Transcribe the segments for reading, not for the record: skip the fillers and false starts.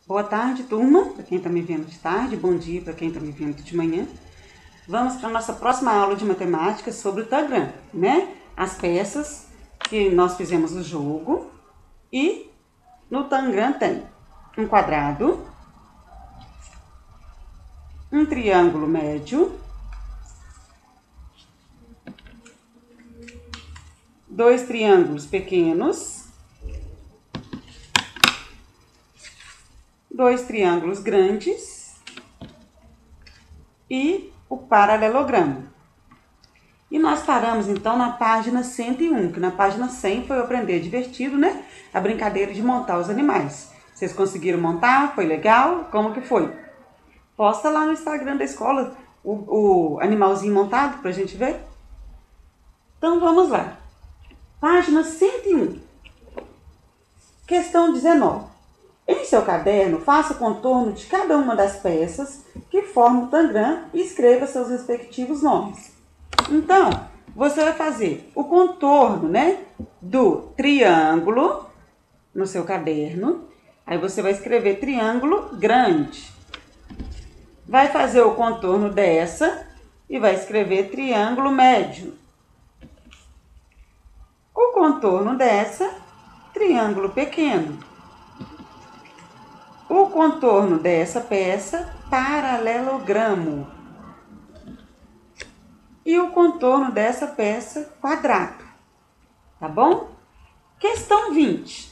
Boa tarde, turma, para quem está me vendo de tarde, bom dia para quem está me vendo de manhã. Vamos para a nossa próxima aula de matemática sobre o Tangram, né? As peças que nós fizemos o jogo e no Tangram tem um quadrado, um triângulo médio, dois triângulos pequenos, dois triângulos grandes e o paralelogramo. E nós paramos então na página 101, que na página 100 foi o aprender divertido, né? A brincadeira de montar os animais. Vocês conseguiram montar? Foi legal? Como que foi? Posta lá no Instagram da escola o animalzinho montado pra gente ver. Então vamos lá. Página 101. Questão 19. Em seu caderno, faça o contorno de cada uma das peças que formam o Tangram e escreva seus respectivos nomes. Então, você vai fazer o contorno, né, do triângulo no seu caderno. Aí você vai escrever triângulo grande. Vai fazer o contorno dessa e vai escrever triângulo médio. O contorno dessa, triângulo pequeno. O contorno dessa peça, paralelogramo. E o contorno dessa peça, quadrado. Tá bom? Questão 20.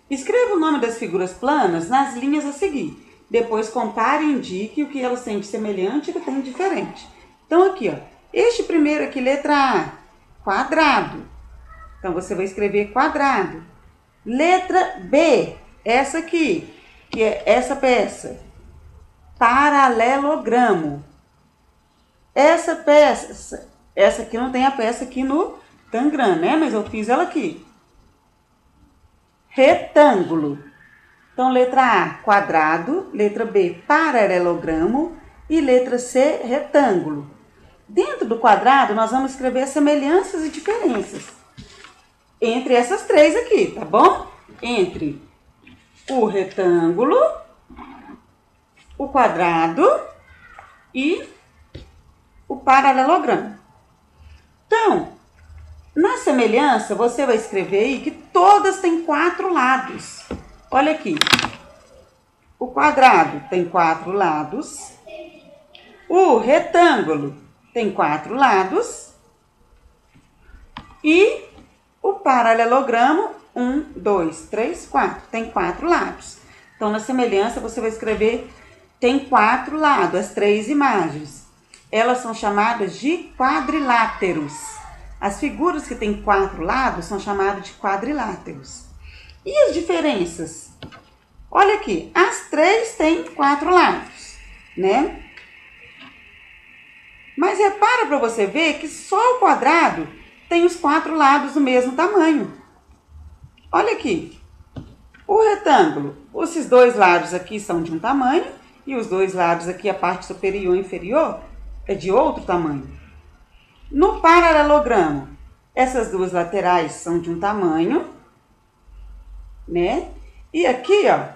Escreva o nome das figuras planas nas linhas a seguir. Depois compare e indique o que elas têm de semelhante e o que tem de diferente. Então aqui, ó, este primeiro aqui, letra A, quadrado. Então você vai escrever quadrado. Letra B, essa aqui, que é essa peça, paralelogramo. Essa peça, essa aqui não tem a peça aqui no Tangram, né? Mas eu fiz ela aqui. Retângulo. Então, letra A, quadrado. Letra B, paralelogramo. E letra C, retângulo. Dentro do quadrado, nós vamos escrever semelhanças e diferenças entre essas três aqui, tá bom? Entre o retângulo, o quadrado e o paralelogramo. Então, na semelhança, você vai escrever aí que todas têm 4 lados. Olha aqui. O quadrado tem 4 lados. O retângulo tem 4 lados. E o paralelogramo, 1, 2, 3, 4. Tem 4 lados. Então, na semelhança, você vai escrever tem 4 lados, as 3 imagens. Elas são chamadas de quadriláteros. As figuras que têm 4 lados são chamadas de quadriláteros. E as diferenças? Olha aqui, as 3 têm 4 lados, né? Mas repara para você ver que só o quadrado tem os 4 lados do mesmo tamanho. Olha aqui, o retângulo, esses 2 lados aqui são de um tamanho e os 2 lados aqui, a parte superior e inferior, é de outro tamanho. No paralelogramo, essas 2 laterais são de um tamanho, né? E aqui, ó,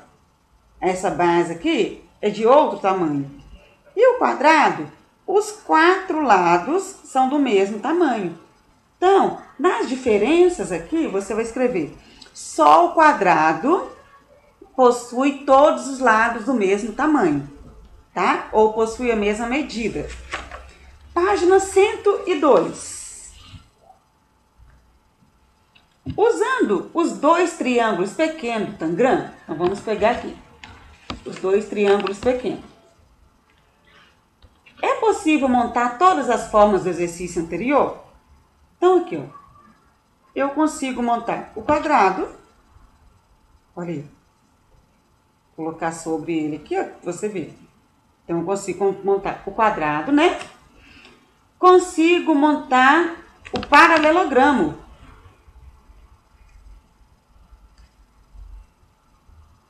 essa base aqui é de outro tamanho. E o quadrado, os 4 lados são do mesmo tamanho. Então, nas diferenças aqui, você vai escrever só o quadrado possui todos os lados do mesmo tamanho, tá? Ou possui a mesma medida. Página 102. Usando os 2 triângulos pequenos do Tangram, então vamos pegar aqui os 2 triângulos pequenos. É possível montar todas as formas do exercício anterior? Então aqui, ó, eu consigo montar o quadrado, olha aí, colocar sobre ele aqui, ó, você vê. Então eu consigo montar o quadrado, né? Consigo montar o paralelogramo.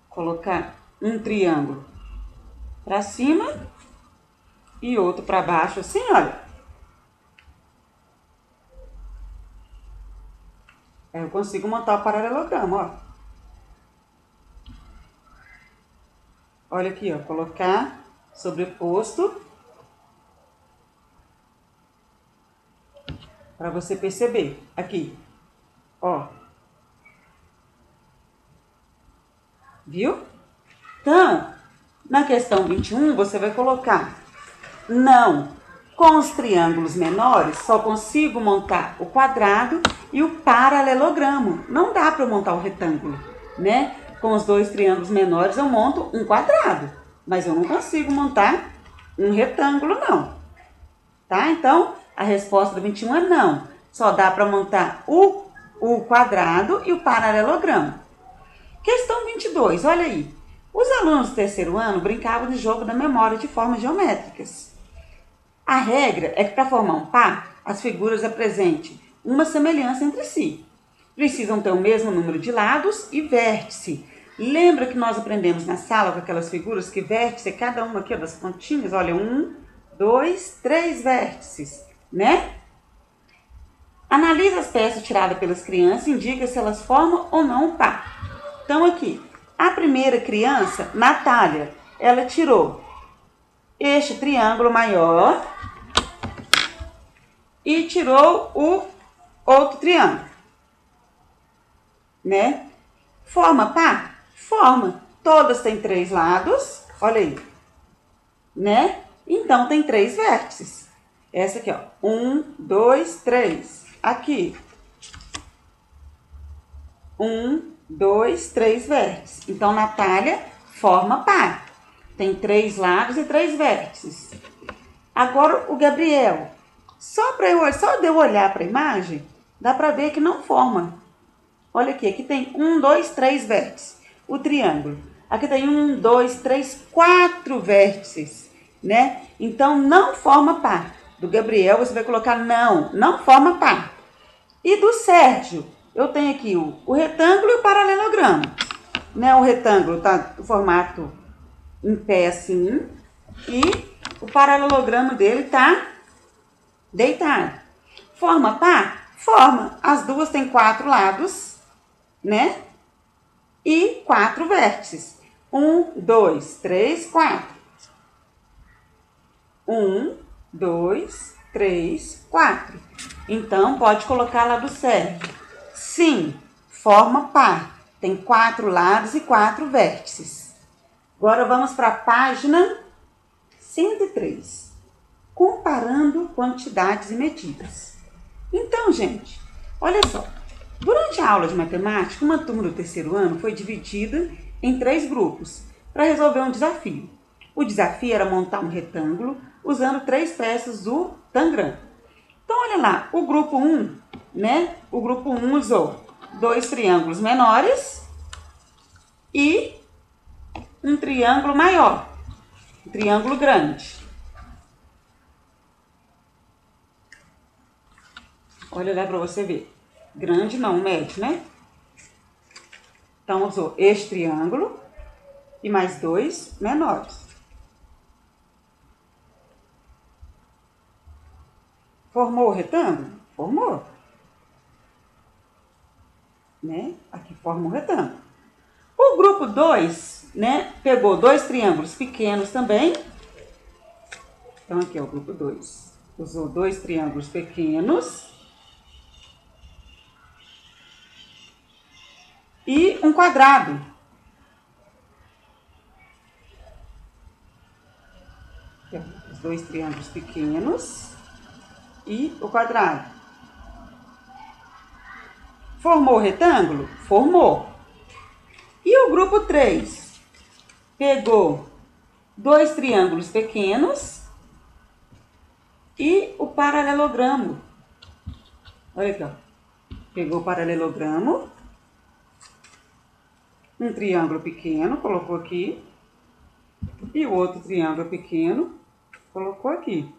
Colocar um triângulo para cima e outro para baixo, assim, olha. Aí eu consigo montar o paralelogramo, ó. Olha aqui, ó, colocar sobreposto para você perceber. Aqui, ó. Viu? Então, na questão 21, você vai colocar não. Com os triângulos menores, só consigo montar o quadrado e o paralelogramo. Não dá para montar o retângulo, né? Com os dois triângulos menores, eu monto um quadrado. Mas eu não consigo montar um retângulo, não. Tá? Então, a resposta do 21 é não. Só dá para montar o quadrado e o paralelogramo. Questão 22, olha aí. Os alunos do terceiro ano brincavam de jogo da memória de formas geométricas. A regra é que para formar um par, as figuras apresentem uma semelhança entre si. Precisam ter o mesmo número de lados e vértice. Lembra que nós aprendemos na sala com aquelas figuras que vértice é cada uma aqui das pontinhas? Olha, 1, 2, 3 vértices, né? Analisa as peças tiradas pelas crianças e indica se elas formam ou não um par. Então aqui, a primeira criança, Natália, ela tirou este triângulo maior e tirou o outro triângulo, né? Forma par? Forma. Todas têm 3 lados, olha aí, né? Então, tem 3 vértices. Essa aqui, ó, 1, 2, 3. Aqui, 1, 2, 3 vértices. Então, Natália forma par. Tem 3 lados e 3 vértices. Agora, o Gabriel. Só de eu olhar para a imagem, dá para ver que não forma. Olha aqui tem 1, 2, 3 vértices. O triângulo. Aqui tem 1, 2, 3, 4 vértices, né? Então, não forma par. Do Gabriel, você vai colocar não forma par. E do Sérgio, eu tenho aqui o retângulo e o paralelogramo. Né? O retângulo está no formato em pé assim, e o paralelogramo dele está deitado. Forma par? Forma. As duas têm 4 lados, né? E 4 vértices. 1, 2, 3, 4. 1, 2, 3, 4. Então, pode colocar lá do Sérgio. Sim, forma par. Tem 4 lados e 4 vértices. Agora, vamos para a página 103. Comparando quantidades e medidas. Então, gente, olha só. Durante a aula de matemática, uma turma do terceiro ano foi dividida em 3 grupos para resolver um desafio. O desafio era montar um retângulo usando 3 peças do Tangram. Então, olha lá, o grupo 1, né? O grupo 1 usou 2 triângulos menores e um triângulo maior, um triângulo grande. Olha lá para você ver. Grande não, médio, né? Então, usou este triângulo e mais 2 menores. Formou o retângulo? Formou. Né? Aqui forma o retângulo. O grupo 2, né? Pegou 2 triângulos pequenos também. Então, aqui é o grupo 2. Usou 2 triângulos pequenos. E um quadrado. Os 2 triângulos pequenos e o quadrado. Formou o retângulo? Formou. E o grupo 3? Pegou 2 triângulos pequenos e o paralelogramo. Olha aqui, ó. Pegou o paralelogramo. Um triângulo pequeno, colocou aqui. E o outro triângulo pequeno, colocou aqui.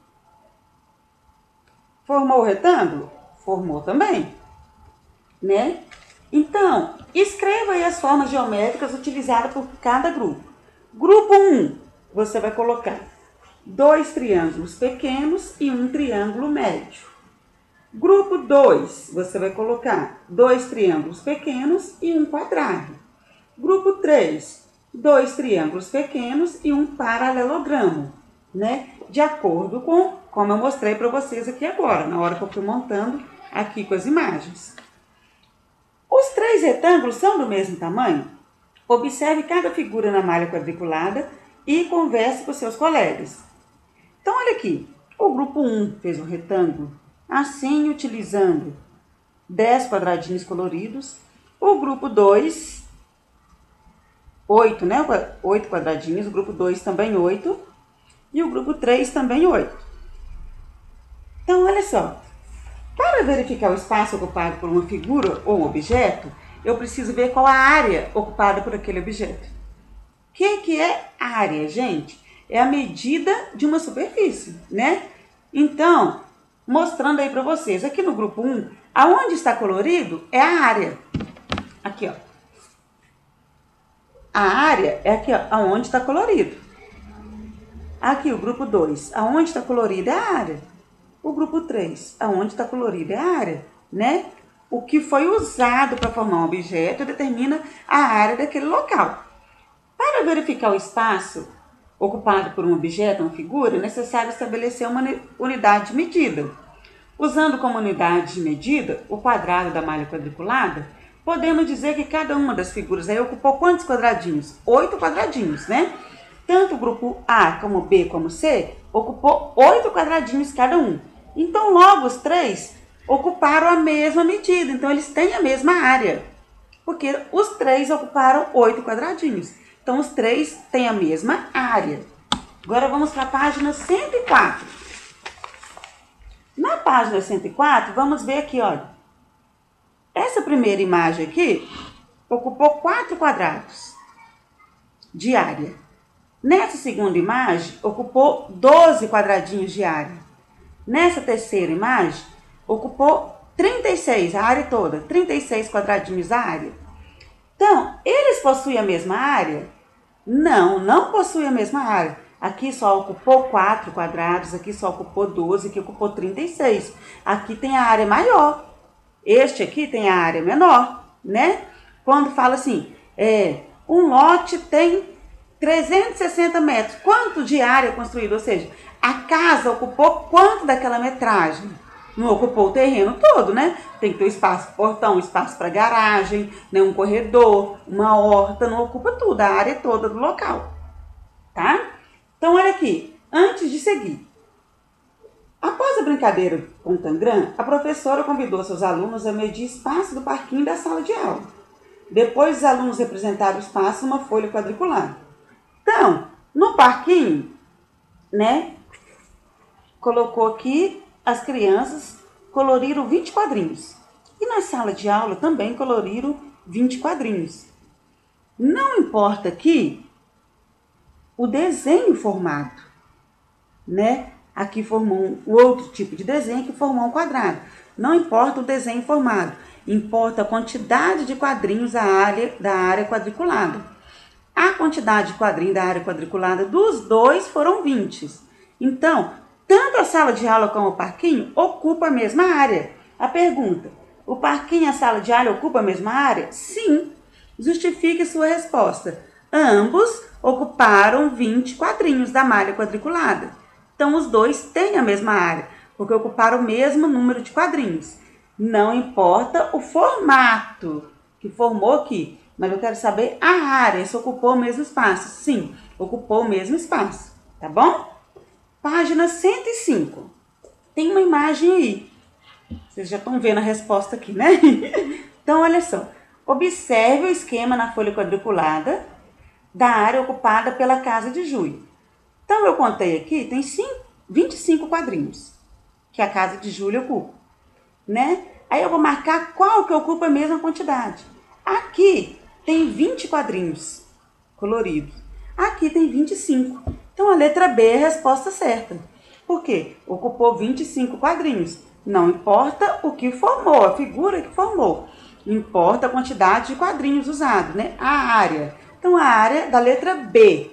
Formou o retângulo? Formou também, né? Então, escreva aí as formas geométricas utilizadas por cada grupo. Grupo 1, você vai colocar 2 triângulos pequenos e um triângulo médio. Grupo 2, você vai colocar 2 triângulos pequenos e um quadrado. Grupo 3, dois triângulos pequenos e um paralelogramo, né? De acordo com como eu mostrei para vocês aqui agora, na hora que eu fui montando aqui com as imagens. Os três retângulos são do mesmo tamanho? Observe cada figura na malha quadriculada e converse com seus colegas. Então, olha aqui, o grupo 1 fez um retângulo, assim utilizando 10 quadradinhos coloridos. O grupo 2, 8, né? 8 quadradinhos, o grupo 2 também 8 e o grupo 3 também 8. Então, olha só, para verificar o espaço ocupado por uma figura ou um objeto, eu preciso ver qual a área ocupada por aquele objeto. O que é área, gente? É a medida de uma superfície, né? Então, mostrando aí para vocês, aqui no grupo 1, aonde está colorido é a área. Aqui, ó. A área é aqui, ó, aonde está colorido. Aqui, o grupo 2, aonde está colorido é a área. O grupo 3, aonde está colorido é a área, né? O que foi usado para formar um objeto determina a área daquele local. Para verificar o espaço ocupado por um objeto, uma figura, é necessário estabelecer uma unidade de medida. Usando como unidade de medida o quadrado da malha quadriculada, podemos dizer que cada uma das figuras aí ocupou quantos quadradinhos? 8 quadradinhos, né? Tanto o grupo A como B como C ocupou 8 quadradinhos cada um. Então, logo os três ocuparam a mesma medida. Então, eles têm a mesma área. Porque os três ocuparam 8 quadradinhos. Então, os três têm a mesma área. Agora, vamos para a página 104. Na página 104, vamos ver aqui, olha. Essa primeira imagem aqui ocupou 4 quadrados de área. Nessa segunda imagem, ocupou 12 quadradinhos de área. Nessa terceira imagem, ocupou 36, a área toda, 36 quadradinhos a área. Então, eles possuem a mesma área? Não, não possuem a mesma área. Aqui só ocupou 4 quadrados, aqui só ocupou 12, aqui ocupou 36. Aqui tem a área maior. Este aqui tem a área menor, né? Quando fala assim, um lote tem 360 metros. Quanto de área construída? Ou seja, a casa ocupou quanto daquela metragem? Não ocupou o terreno todo, né? Tem que ter um espaço para portão, um espaço para garagem, né? Um corredor, uma horta, não ocupa tudo, a área toda do local, tá? Então, olha aqui, antes de seguir. Após a brincadeira com o Tangram, a professora convidou seus alunos a medir espaço do parquinho da sala de aula. Depois, os alunos representaram o espaço numa folha quadriculada. Então, no parquinho, né, colocou aqui as crianças coloriram 20 quadrinhos. E na sala de aula também coloriram 20 quadrinhos. Não importa aqui o desenho formado, né? Aqui formou um outro tipo de desenho que formou um quadrado. Não importa o desenho formado, importa a quantidade de quadrinhos da área quadriculada. A quantidade de quadrinhos da área quadriculada dos dois foram 20. Então, tanto a sala de aula como o parquinho ocupam a mesma área. A pergunta, o parquinho e a sala de aula ocupam a mesma área? Sim. Justifique sua resposta. Ambos ocuparam 20 quadrinhos da malha quadriculada. Então, os dois têm a mesma área, porque ocuparam o mesmo número de quadrinhos. Não importa o formato que formou aqui, mas eu quero saber a área, se ocupou o mesmo espaço. Sim, ocupou o mesmo espaço, tá bom? Página 105. Tem uma imagem aí. Vocês já estão vendo a resposta aqui, né? Então, olha só. Observe o esquema na folha quadriculada da área ocupada pela casa de Júlio. Então, eu contei aqui, tem 25 quadrinhos que a casa de Júlio ocupa, né? Aí eu vou marcar qual que ocupa a mesma quantidade. Aqui tem 20 quadrinhos coloridos. Aqui tem 25. Então, a letra B é a resposta certa. Por quê? Ocupou 25 quadrinhos. Não importa o que formou, a figura que formou. Importa a quantidade de quadrinhos usados, né? A área. Então, a área da letra B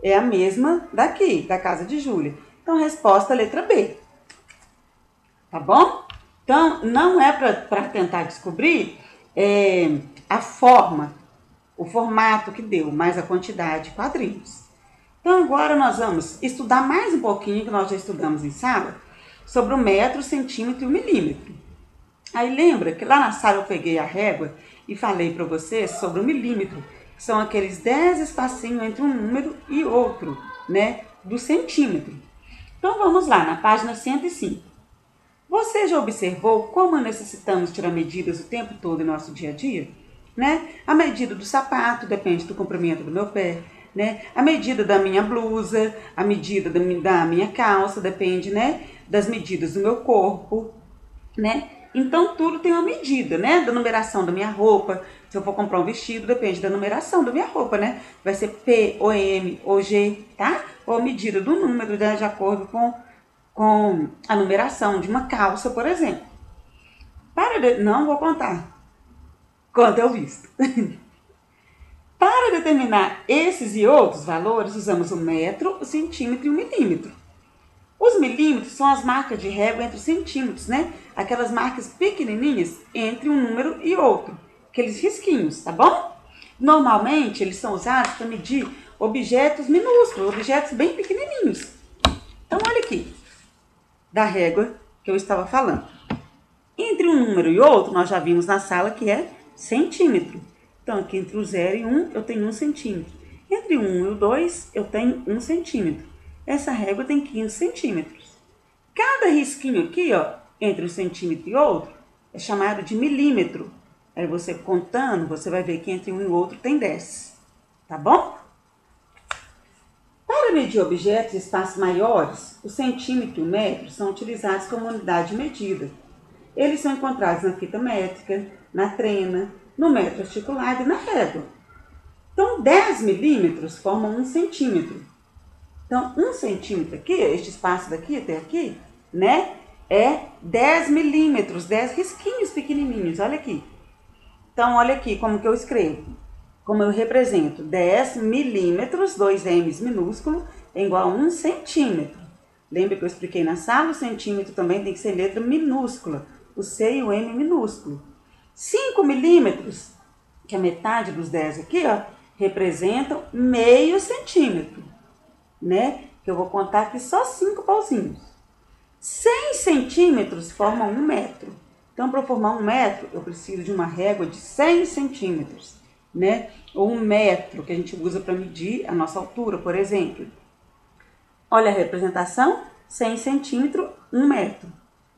é a mesma daqui, da casa de Júlia. Então, resposta letra B. Tá bom? Então, não é para tentar descobrir a forma, o formato que deu, mais a quantidade de quadrinhos. Então, agora nós vamos estudar mais um pouquinho, que nós já estudamos em sala, sobre o metro, centímetro e o milímetro. Aí lembra que lá na sala eu peguei a régua e falei para vocês sobre o milímetro, que são aqueles 10 espacinhos entre um número e outro, né, do centímetro. Então, vamos lá, na página 105. Você já observou como necessitamos tirar medidas o tempo todo em nosso dia a dia? Né? A medida do sapato depende do comprimento do meu pé, né? A medida da minha blusa, a medida da minha calça, depende, né, das medidas do meu corpo, né? Então, tudo tem uma medida, né? Da numeração da minha roupa. Se eu for comprar um vestido, depende da numeração da minha roupa, né? Vai ser P, ou M, ou G, tá? Ou a medida do número, né? De acordo com a numeração de uma calça, por exemplo. Não vou contar. Quanto eu visto. Para determinar esses e outros valores, usamos o metro, o centímetro e o milímetro. Os milímetros são as marcas de régua entre os centímetros, né? Aquelas marcas pequenininhas entre um número e outro. Aqueles risquinhos, tá bom? Normalmente, eles são usados para medir objetos minúsculos, objetos bem pequenininhos. Então, olha aqui, da régua que eu estava falando. Entre um número e outro, nós já vimos na sala que é centímetro. Então, aqui entre o 0 e 1, eu tenho 1 centímetro. Entre o 1 e o 2, eu tenho 1 centímetro. Essa régua tem 15 centímetros. Cada risquinho aqui, ó, entre um centímetro e outro, é chamado de milímetro. Aí você contando, você vai ver que entre um e outro tem 10. Tá bom? Para medir objetos em espaços maiores, o centímetro e o metro são utilizados como unidade de medida. Eles são encontrados na fita métrica, na trena, no metro articulado e na régua. Então, 10 milímetros formam 1 centímetro. Então, 1 centímetro aqui, este espaço daqui até aqui, né, é 10 milímetros, 10 risquinhos pequenininhos, olha aqui. Então, olha aqui como que eu escrevo, como eu represento 10 milímetros, 2 M's minúsculo, é igual a 1 centímetro. Lembra que eu expliquei na sala? O centímetro também tem que ser letra minúscula, o C e o M minúsculo. 5 milímetros, que é metade dos 10 aqui, ó, representam meio centímetro, né? Que eu vou contar aqui só 5 pauzinhos. 100 centímetros formam 1 metro. Então, para formar 1 metro, eu preciso de uma régua de 100 centímetros, né? Ou 1 metro, que a gente usa para medir a nossa altura, por exemplo. Olha a representação, 100 centímetros, 1 metro.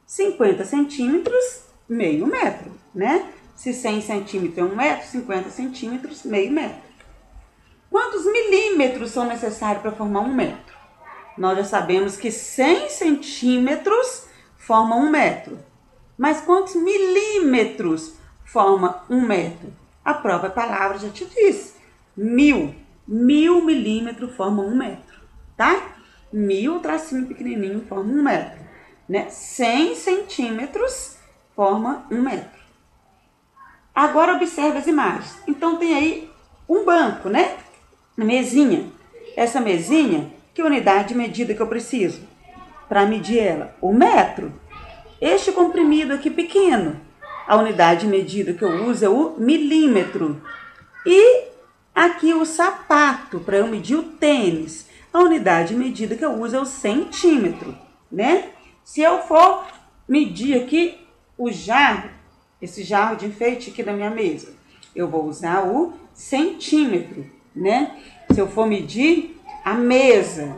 50 centímetros, meio metro, né? Se 100 centímetros é 1 metro, 50 centímetros, meio metro. Quantos milímetros são necessários para formar 1 metro? Nós já sabemos que 100 centímetros formam 1 metro. Mas quantos milímetros forma 1 metro? A própria palavra já te diz. 1000. 1000 milímetros formam 1 metro, tá? 1000 tracinho pequenininho forma 1 metro, né? 100 centímetros forma 1 metro. Agora observe as imagens. Então tem aí um banco, né? Mesinha. Essa mesinha, que unidade de medida que eu preciso para medir ela? O metro. Este comprimido aqui pequeno, a unidade de medida que eu uso é o milímetro. E aqui o sapato, para eu medir o tênis, a unidade de medida que eu uso é o centímetro, né? Se eu for medir aqui o jarro, esse jarro de enfeite aqui da minha mesa, eu vou usar o centímetro, né? Se eu for medir a mesa,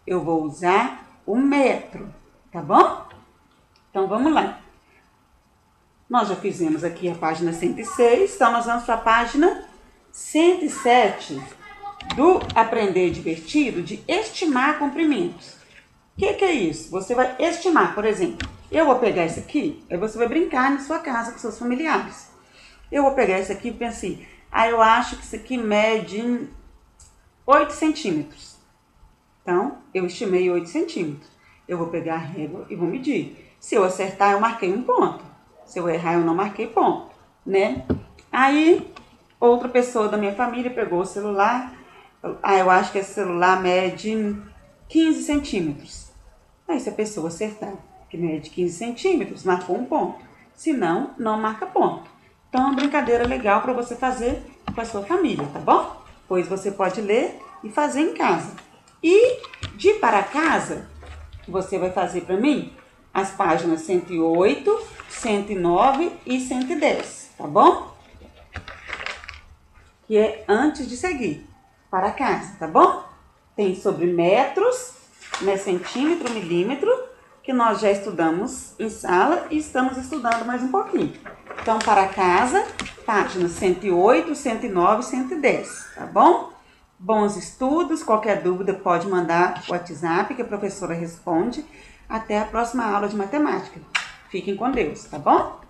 eu vou usar o metro, tá bom? Então, vamos lá. Nós já fizemos aqui a página 106, então nós vamos para a página 107 do Aprender Divertido de estimar comprimentos. O que é isso? Você vai estimar, por exemplo, eu vou pegar isso aqui, aí você vai brincar na sua casa com seus familiares. Eu vou pegar isso aqui e pensei, eu acho que isso aqui mede 8 centímetros. Então, eu estimei 8 centímetros. Eu vou pegar a régua e vou medir. Se eu acertar, eu marquei um ponto. Se eu errar, eu não marquei ponto, né? Aí, outra pessoa da minha família pegou o celular. Eu acho que esse celular mede 15 centímetros. Aí, se a pessoa acertar que mede 15 centímetros, marcou um ponto. Se não, não marca ponto. Então, é uma brincadeira legal para você fazer com a sua família, tá bom? Pois você pode ler e fazer em casa. E de para casa, você vai fazer para mim as páginas 108, 109 e 110, tá bom? Que é antes de seguir para casa, tá bom? Tem sobre metros, né, centímetro, milímetro, que nós já estudamos em sala e estamos estudando mais um pouquinho. Então, para casa, páginas 108, 109 e 110, tá bom? Bons estudos, qualquer dúvida pode mandar o WhatsApp que a professora responde. Até a próxima aula de matemática. Fiquem com Deus, tá bom?